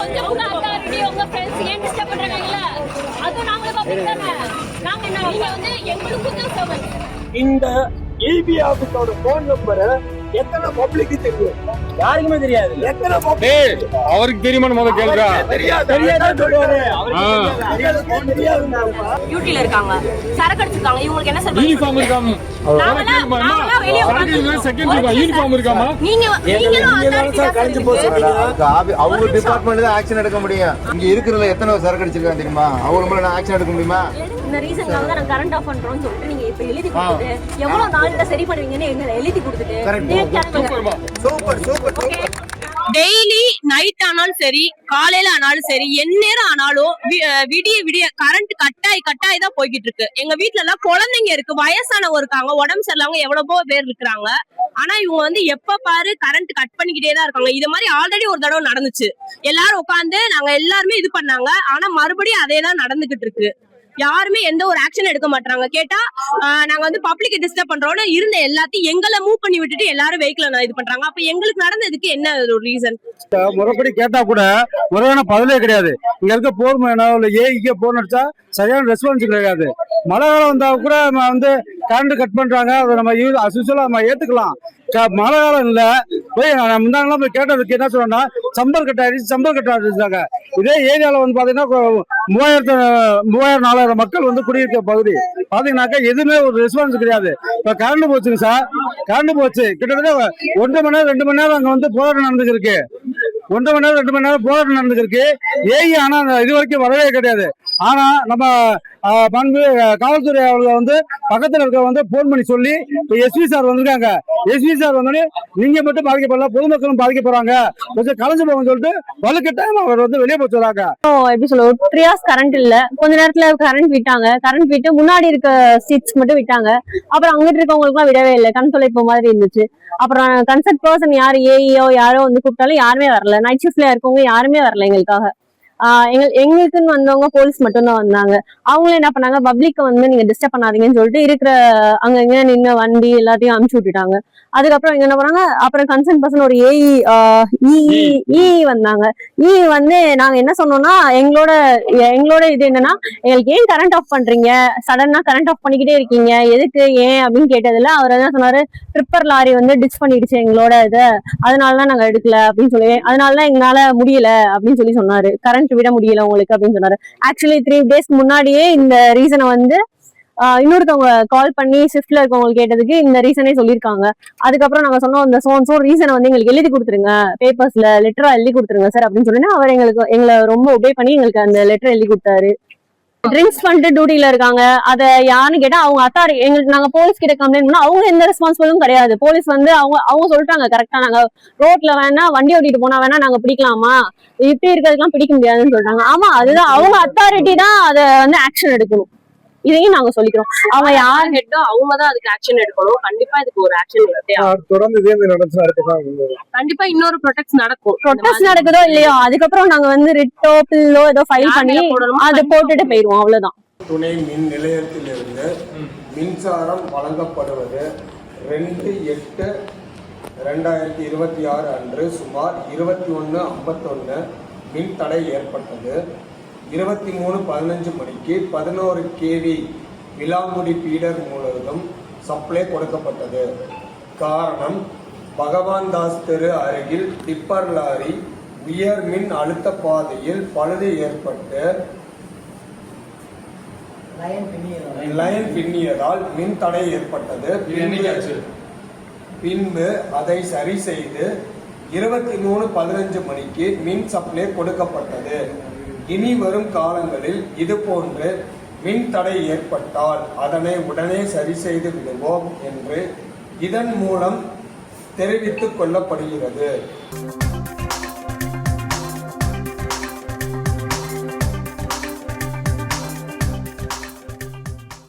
கொஞ்சம் உங்க அத்தாரிட்டி உங்க ஃப்ரெண்ட்ஸ் ஏன் டிஸ்டர்ப் பண்றாங்கல்ல, அதுவும் நாங்களும் பப்ளிக் தானே. நாங்க என்ன, நீங்க வந்து எங்களுக்கு தான் சர்வன்ட். இந்த ஈபி ஆபீஸோட போன் நம்பரை எத்தனை பப்ளிக்கு தெரியும்? யாருக்குமே தெரியாது. எத்தனை பப்ளிக் அவருக்கு தெரியுமா? முதல்ல கேளுடா. டியூட்டில இருக்காங்க, சரக்கு அடிச்சிருக்காங்க. இவங்களுக்கு என்ன சார் யூனிஃபார்ம் இருக்காம? யூனிஃபார்ம் இருக்காமா? அவங்க டிபார்ட்மெண்ட் தான் ஆக்ஷன் எடுக்க முடியும். இங்க இருக்கிறதுல எத்தனை சரக்கு அடிச்சிருக்காங்க தெரியுமா? அவங்க மேல ஆக்ஷன் எடுக்க முடியுமா? இந்த ரீசன்காக தான் நான் கரண்ட் ஆஃப் பண்றோம்னு சொல்லிட்டு நீங்க இப்ப எழுதி கொடுத்துட்டு எவ்வளவு நாள்ல சரி பண்ணுவீங்கன்னு எழுதி கொடுத்துட்டு சூப்பர் சூப்பர். டெய்லி நைட் ஆனாலும் சரி, காலையில ஆனாலும் சரி, எந்நேரம் ஆனாலும் விடிய விடிய கரண்ட் கட்டாய் தான் போய்கிட்டு இருக்கு. எங்க வீட்டுல எல்லாம் குழந்தைங்க இருக்கு, வயசானவங்க இருக்காங்க, உடம்பு சரியில்லாம எவ்வளவோ பேர் இருக்கிறாங்க. ஆனா இவங்க வந்து எப்ப பாரு கரண்ட் கட் பண்ணிக்கிட்டே தான் இருக்காங்க. இது மாதிரி ஆல்ரெடி ஒரு தடவை நடந்துச்சு. எல்லாரும் உட்காந்து நாங்க எல்லாருமே இது பண்ணாங்க. ஆனா மறுபடியும் அதே தான் நடந்துகிட்டு இருக்கு. யாருமே எந்த ஒரு ஆக்ஷன் எடுக்க மாட்டாங்க. கேட்டா நாங்க வந்து பப்ளிக் டிஸ்டர்ப் பண்றோம்னு இருந்த எல்லாத்தையும் எங்களை மூவ் பண்ணி விட்டுட்டு எல்லாரும் வெஹிக்கிள் இது பண்றாங்க. அப்ப எங்களுக்கு நடந்ததுக்கு என்ன ஒரு ரீசன்? முறைப்படி கேட்டா கூட முறையான பதிலே கிடையாது. இங்க இருக்க போர் ஏஇக்கே போன் அடிச்சா சரியான ரெஸ்பான்ஸ் கிடையாது. மழை காலம் வந்தா கூட வந்து கரண்ட் கட் பண்றாங்க. அதை நம்ம நம்ம ஏத்துக்கலாம். மழை காலம் இல்ல போய் முந்தாங்கலாம் போய் கேட்டதுக்கு என்ன சொல்றோம்னா சம்பல் கட் ஆயிடுச்சாங்க. இதே ஏரியால வந்து பாத்தீங்கன்னா 3000-4000 மக்கள் வந்து குடியிருக்க பகுதி பாத்தீங்கன்னாக்கா எதுவுமே ஒரு ரெஸ்பான்ஸ் கிடையாது. இப்ப கரண்ட் போச்சுங்க சார், கரண்ட் போச்சு கிட்டத்தட்ட 1 மணி நேரம் 2 மணி நேரம் அங்க வந்து போராட்டம் நடந்துருக்கு. 1 மணி நேரம் 2 மணி நேரம் போராட்டம் நடந்துருக்கு. ஏஐ ஆனா இது வரைக்கும் வரவே கிடையாது. ஆனா நம்ம பண்பு காவல்துறை அவர்கள் வந்து பக்கத்துல இருக்க வந்து போன் பண்ணி சொல்லி எஸ்பி சார் வந்திருக்காங்க. எஸ்பி சார் வந்தோடனே நீங்க மட்டும் பாதிக்கப்படல, பொதுமக்களும் பாதிக்கப்படுறாங்க, கொஞ்சம் கலைஞ்சு போகணும்னு சொல்லிட்டு வலுக்கட்டாயம் அவர் வந்து வெளியே போய் சொல்றாங்க. எப்படி சொல்ல, 3 hours கரண்ட் இல்ல. கொஞ்ச நேரத்துல கரண்ட் விட்டாங்க. கரண்ட் விட்டு முன்னாடி இருக்க சீட்ஸ் மட்டும் விட்டாங்க. அப்புறம் அங்கிட்டு இருக்கவங்களுக்கு எல்லாம் விடவே இல்லை. கண் தொலைப்பு மாதிரி இருந்துச்சு. அப்புறம் கன்சர்ட் பர்சன் யாரு ஏஇஓ யாரோ வந்து கூப்பிட்டாலும் யாருமே வரல. நைட் ஷிஃப்ட்ல இருக்கவங்க யாருமே வரல எங்களுக்காக. எங்களுக்குன்னு வந்தவங்க போலீஸ் மட்டும்தான் வந்தாங்க. அவங்களும் என்ன பண்ணாங்க, பப்ளிக் வந்து நீங்க டிஸ்டர்ப் பண்ணாதீங்கன்னு சொல்லிட்டு இருக்கிற அங்க இங்க நின்று வண்டி எல்லாத்தையும் அனுப்பிச்சு விட்டுட்டாங்க. அதுக்கப்புறம் இங்க என்ன பண்ணாங்க, அப்புறம் கன்சர்ன் பர்சன் ஒரு வந்தாங்க. வந்து நாங்க என்ன சொன்னோம்னா எங்களோட இது என்னன்னா, எங்களுக்கு ஏன் கரண்ட் ஆஃப் பண்றீங்க, சடனா கரண்ட் ஆஃப் பண்ணிக்கிட்டே இருக்கீங்க, எதுக்கு ஏன் அப்படின்னு கேட்டதுல அவர் என்ன சொன்னாரு, ட்ரிப்பர் லாரி வந்து டிச் பண்ணிடுச்சு எங்களோட இதை, அதனாலதான் நாங்க எடுக்கல அப்படின்னு சொல்லி, அதனாலதான் எங்களால முடியல அப்படின்னு சொல்லி சொன்னாரு. கரண்ட் விட முடியல உங்களுக்கு அப்படின்னு சொன்னாரு. ஆக்சுவலி 3 days முன்னாடியே இந்த ரீசனை வந்து இன்னொருத்தவங்க கால் பண்ணி ஷிஃப்ட்ல இருக்கவங்க கேட்டதுக்கு இந்த ரீசனே சொல்லியிருக்காங்க. அதுக்கப்புறம் நாங்க சொன்னோம், இந்த சோ ரீசனை வந்து எங்களுக்கு எழுதி கொடுத்துருங்க, பேப்பர்ஸ்ல லெட்டரா எழுதி கொடுத்துருங்க சார் அப்படின்னு சொன்னா அவர் எங்களை ரொம்ப ஒபே பண்ணி எங்களுக்கு அந்த லெட்டர் எழுதி கொடுத்தாரு. ட்ரிங்க்ஸ் பண்ணிட்டு டியூட்டில இருக்காங்க. அதை யாருன்னு கேட்டா அவங்க அத்தாரிட்டி எங்களுக்கு, நாங்க போலீஸ் கிட்ட கம்ப்ளைண்ட் பண்ணா அவங்க எந்த ரெஸ்பான்சிபிளும் கிடையாது. போலீஸ் வந்து அவங்க சொல்லிட்டாங்க கரெக்டா, நாங்க ரோட்ல வேணா வண்டி ஓட்டிட்டு போனா வேணா நாங்க பிடிக்கலாமா, இப்படி இருக்கிறதுக்கெல்லாம் பிடிக்க முடியாதுன்னு சொல்றாங்க. ஆமா, அதுதான் அவங்க அத்தாரிட்டி தான் அதை வந்து ஆக்ஷன் எடுக்கணும். இதையும் நாங்க சொல்லிக்கிறோம். அவங்க யார் ஹெட்டோ அவங்கதான் அதுக்கு ஆக்ஷன் எடுக்கணும். கண்டிப்பா இதுக்கு ஒரு ஆக்ஷன் தொடர்ந்து கண்டிப்பா இன்னொரு ப்ரொடெக்ட் நடக்குதோ இல்லையோ, அதுக்கப்புறம் நாங்க வந்து ரிட்டோ பில்லோ ஏதோ ஃபைல் பண்ணி அதை போட்டுட்டு போயிருவோம். அவ்வளவுதான். துணை மின் நிலையத்திலிருந்து மின்சாரம் வழங்கப்படுவது 2/8/2026 அன்று சுமார் 21:51 மின் தடை ஏற்பட்டது. 23:15 மணிக்கு 11 kV விலாங்குடி பீடர் மூலம் சப்ளை கொடுக்கப்பட்டது. காரணம், பகவான் தாஸ் தெரு அருகில் டிப்பர் லாரி உயர் மின் அழுத்த பாதையில் பழுது ஏற்பட்டு லைன் பின்னியதால் மின் தடை ஏற்பட்டது. பின்பு அதை சரி செய்து 23:15 மணிக்கு மின் சப்ளை கொடுக்கப்பட்டது. இனி வரும் காலங்களில் இது போன்று மின் தடை ஏற்பட்டால் அதனை உடனே சரி செய்து விடுவோம் என்று இதன் மூலம் தெரிவித்துக் கொள்ளப்படுகிறது.